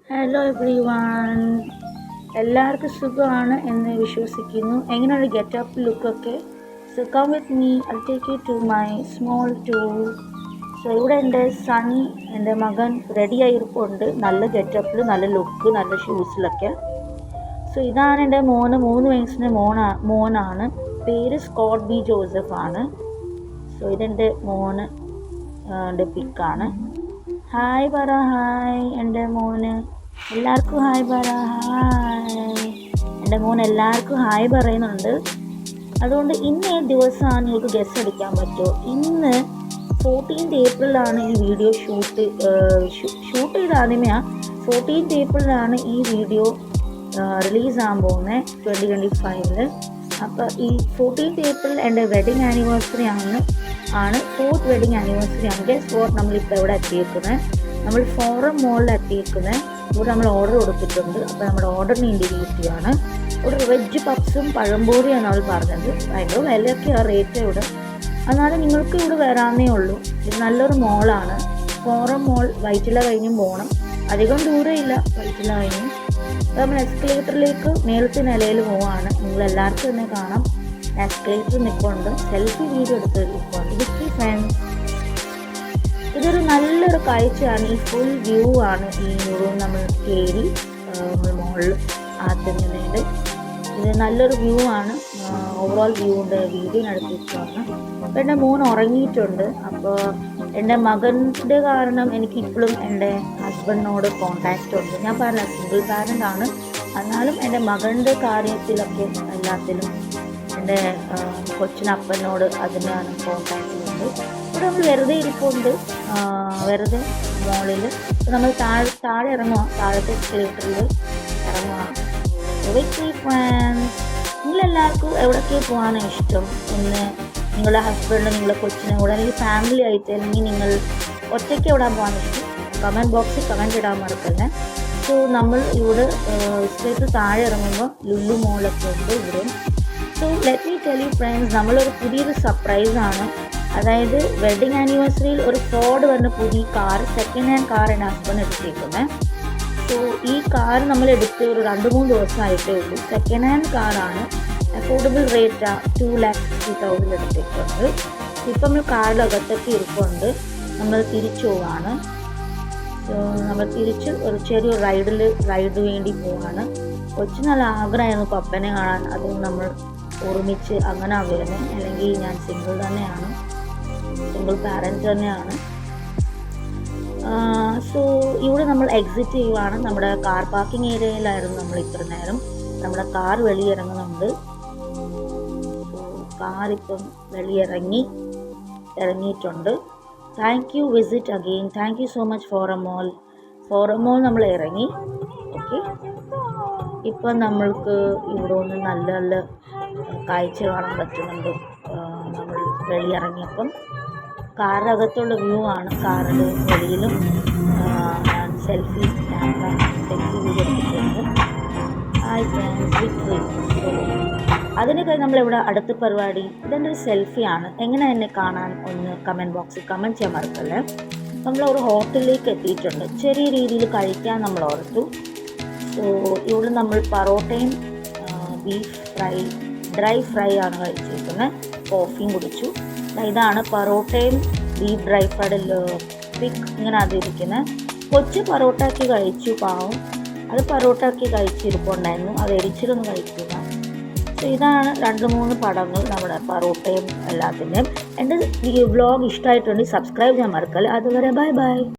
Hello every one, എല്ലാവർക്കും സുഖമാണ് എന്ന് വിശ്വസിക്കുന്നു. എങ്ങനെയാണ് ഗെറ്റപ്പ് ലുക്കൊക്കെ? So come with me, I take you to my small tour. So ഇവിടെ എൻ്റെ സണ്ണി, എൻ്റെ മകൻ റെഡിയായിരിപ്പുണ്ട്. നല്ല ഗെറ്റപ്പിൽ, നല്ല ലുക്ക്, നല്ല ഷൂസിലൊക്കെ. സോ ഇതാണ് എൻ്റെ മോന്, 3 വയസ്സിൻ്റെ മോനാണ്. പേര് സ്കോട്ട് ബി ജോസഫ് ആണ്. സോ ഇതെൻ്റെ മോന് എൻ്റെ പിക്കാണ്. ഹായ് പറ, ഹായ് എൻ്റെ മോന്. എല്ലാവർക്കും ഹായ് പറ, ഹായ്. എൻ്റെ മോൻ എല്ലാവർക്കും ഹായ് പറയുന്നുണ്ട്. അതുകൊണ്ട് ഇന്ന് ഏത് ദിവസമാണ് നിങ്ങൾക്ക് ഗസ് അടിക്കാൻ പറ്റുമോ? ഇന്ന് 14th ഏപ്രിലാണ് ഈ വീഡിയോ ഷൂട്ട് ചെയ്ത് ആദ്യമേയാണ്. 14th ഏപ്രിലാണ് ഈ വീഡിയോ റിലീസാകാൻ പോകുന്നത് 2025. അപ്പോൾ ഈ 14th ഏപ്രിൽ എൻ്റെ വെഡിങ് ആനിവേഴ്സറി ആണ്. 4th വെഡിങ് ആനിവേഴ്സറി ആണ്. ഗസ് വാട്ട്, നമ്മളിപ്പോൾ ഇവിടെ എത്തിയിരിക്കുന്നത്, നമ്മൾ ഫോറം മോളിൽ എത്തിയിരിക്കുന്നത്. ഇവിടെ നമ്മൾ ഓർഡർ കൊടുത്തിട്ടുണ്ട്. അപ്പോൾ നമ്മുടെ ഓർഡറിന് ഇൻഡിക്കേറ്റ് ചെയ്യാണ്. ഇവിടെ വെജ് പപ്സും പഴംപൊരിയാണ് അവൾ പറഞ്ഞത്. ഭയങ്കര വിലയൊക്കെയാണ്, റേറ്റ് ഇവിടെ. എന്നാലും നിങ്ങൾക്ക് ഇവിടെ വരാമെന്നേ ഉള്ളൂ. ഇത് നല്ലൊരു മോളാണ്, ഫോറം മോൾ. വൈറ്റില കഴിഞ്ഞും പോകണം, അധികം ദൂരമില്ല വൈറ്റില കഴിഞ്ഞും. നമ്മൾ എസ്കലേറ്ററിലേക്ക് മേളത്തെ നിലയിൽ പോവാണ്. നിങ്ങളെല്ലാവർക്കും തന്നെ കാണാം, എസ്കലേറ്റർ നിൽക്കുന്നുണ്ട്. സെൽഫി വീഡിയോ എടുത്ത് നിൽക്കുന്നുണ്ട്. With friends. ഇതൊരു നല്ലൊരു കാഴ്ചയാണ്. ഈ ഫുൾ വ്യൂ ആണ്. ഈ റൂം നമ്മൾ കയറി നമ്മൾ മുകളിൽ ആത്തുന്നതിൻ്റെ ഇത് നല്ലൊരു വ്യൂ ആണ്. ഓവറോൾ വ്യൂവിൻ്റെ വീഡിയോ നടത്തിയിട്ടാണ്. അപ്പോൾ എൻ്റെ മോൻ ഉറങ്ങിയിട്ടുണ്ട്. അപ്പോൾ എൻ്റെ മകൻ്റെ കാരണം എനിക്ക് ഇപ്പോഴും എൻ്റെ ഹസ്ബൻഡിനോട് കോണ്ടാക്റ്റ് ഉണ്ട്. ഞാൻ പറഞ്ഞ സിംഗിൾ പാരൻ്റ് ആണ്. എന്നാലും എൻ്റെ മകൻ്റെ കാര്യത്തിലൊക്കെ എല്ലാത്തിലും എൻ്റെ കൊച്ചിനപ്പനോട് അതിനാണ് കോണ്ടാക്റ്റ് ഉണ്ട്. ഇവിടെ നമ്മൾ വെറുതെ ഇരിപ്പുണ്ട്, വെറുതെ മോളിൽ. നമ്മൾ താഴെ ഇറങ്ങുക, താഴത്തെ എസ്കലേറ്ററിൽ ഇറങ്ങുക. ഫ്രണ്ട്സ്, നിങ്ങളെല്ലാവർക്കും എവിടേക്ക് പോകാനാണ് ഇഷ്ടം? ഒന്ന് നിങ്ങളുടെ ഹസ്ബൻഡ്, നിങ്ങളുടെ കൊച്ചിനെ കൂടെ, അല്ലെങ്കിൽ ഫാമിലി ആയിട്ട്, അല്ലെങ്കിൽ നിങ്ങൾ ഒറ്റയ്ക്ക് എവിടെ പോകാൻ ഇഷ്ടം? കമൻറ്റ് ബോക്സിൽ കമൻറ്റ് ഇടാൻ മറക്കല്ലേ. സോ നമ്മൾ ഇവിടെ എസ്കലേറ്റർ താഴെ ഇറങ്ങുമ്പോൾ ലുലു മോളൊക്കെ ഉണ്ട് ഇവിടെ. So let me tell you friends, നമ്മളൊരു പുതിയൊരു സർപ്രൈസാണ്. അതായത് വെഡിങ് ആനിവേഴ്സറിയിൽ ഒരു ഫോർഡ് പറഞ്ഞ പുതിയ കാർ, സെക്കൻഡ് ഹാൻഡ് കാർ എൻ്റെ ഹസ്ബൻഡ് എടുത്തേക്കുന്നത്. സോ ഈ കാർ നമ്മൾ എടുത്ത് ഒരു 2-3 ദിവസമായിട്ടേ ഉള്ളൂ. സെക്കൻഡ് ഹാൻഡ് കാറാണ്. അഫോർഡബിൾ റേറ്റാണ്, 2,60,000 എടുത്തേക്കുന്നത്. ഇപ്പം നമ്മൾ കാറിൻ്റെ അകത്തൊക്കെ ഇരിപ്പുണ്ട്. നമ്മൾ തിരിച്ചു പോവാണ്. സോ നമ്മൾ തിരിച്ച് ഒരു ചെറിയ റൈഡ് വേണ്ടി പോവാണ്. കൊച്ചു നല്ല ആഗ്രഹമായിരുന്നു പപ്പനെ കാണാൻ. അതും നമ്മൾ ഒരുമിച്ച് അങ്ങനെ വരുന്നത്. അല്ലെങ്കിൽ ഞാൻ സിംഗിൾ തന്നെയാണ്, സിംഗിൾ പാരൻറ്റ് തന്നെയാണ്. സോ ഇവിടെ നമ്മൾ എക്സിറ്റ് ചെയ്യുവാണ്. നമ്മുടെ കാർ പാർക്കിംഗ് ഏരിയയിലായിരുന്നു നമ്മൾ ഇത്ര നേരം. നമ്മുടെ കാർ വെളിയിറങ്ങുന്നുണ്ട്. സോ കാർ ഇപ്പം ഇറങ്ങിയിട്ടുണ്ട്. Thank you, visit again. Thank you so much from mall നമ്മൾ ഇറങ്ങി. ഓക്കെ, ഇപ്പം നമ്മൾക്ക് ഇവിടെ ഒന്ന് നല്ല നല്ല കാഴ്ച കാണാൻ പറ്റുന്നുണ്ട്. നമ്മൾ വെളിയിറങ്ങിയപ്പം കാറിനകത്തുള്ള വ്യൂ ആണ്. കാറിൻ്റെ വെളിയിലും ഞാൻ സെൽഫി വീഡിയോ എടുത്തിട്ടുണ്ട്. Hi friends, victory. സോ അതിനൊക്കെ നമ്മളിവിടെ അടുത്ത പരിപാടി, ഇതെൻ്റെ ഒരു സെൽഫിയാണ്. എങ്ങനെ എന്നെ കാണാൻ ഒന്ന് കമൻറ്റ് ബോക്സിൽ കമൻറ്റ് ചെയ്യാൻ മറക്കല്ലേ. നമ്മളൊരു ഹോട്ടലിലേക്ക് എത്തിയിട്ടുണ്ട്. ചെറിയ രീതിയിൽ കഴിക്കാൻ നമ്മൾ ഓർത്തു. സോ ഇവിടെ നമ്മൾ പൊറോട്ടയും ബീഫ് ഫ്രൈ, ഡ്രൈ ഫ്രൈ ആണ് കഴിച്ചിരിക്കുന്നത്. കോഫിയും കുടിച്ചു. ഇതാണ് പൊറോട്ടയും ബീഫ് ഡ്രൈ ഫ്രൈഡ് പിക്ക്, ഇങ്ങനെ അതിരിക്കുന്നത്. കൊച്ചു പൊറോട്ടയാക്കി കഴിച്ചു, പാവം. അത് പൊറോട്ടയാക്കി കഴിച്ചിരിപ്പുണ്ടായിരുന്നു. അത് എരിച്ചിലൊന്നും കഴിക്കുക. സോ ഇതാണ് 2-3 പടങ്ങൾ നമ്മുടെ പൊറോട്ടയും എല്ലാത്തിൻ്റെയും. എൻ്റെ വ്ളോഗ് ഇഷ്ടമായിട്ടുണ്ടെങ്കിൽ സബ്സ്ക്രൈബ് ചെയ്യാൻ മറക്കല്ലേ. അതുവരെ ബൈ ബൈ.